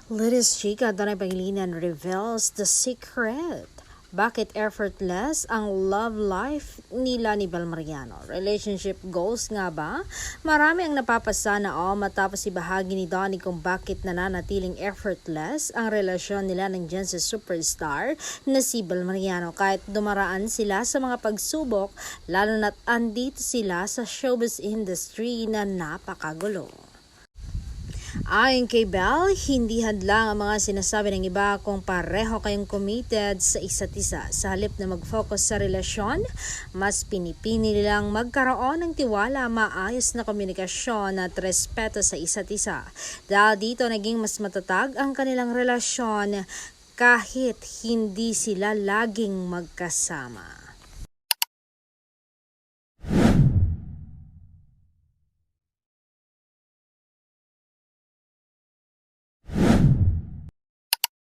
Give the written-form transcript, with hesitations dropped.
Latest chika, Donay Pangilinan reveals the secret. Bakit effortless ang love life nila ni Bel Mariano? Relationship goals nga ba? Marami ang napapasana matapos ibahagi ni Donnie kung bakit nananatiling effortless ang relasyon nila ng Genesis superstar na si Bel Mariano kahit dumaraan sila sa mga pagsubok, lalo na't andito sila sa showbiz industry na napakagulo. Ayon kay Bel, hindi hadlang ang mga sinasabi ng iba kung pareho kayong committed sa isa't isa. Sa halip na mag-focus sa relasyon, mas pinipili nilang magkaroon ng tiwala, maayos na komunikasyon at respeto sa isa't isa. Dahil dito naging mas matatag ang kanilang relasyon kahit hindi sila laging magkasama.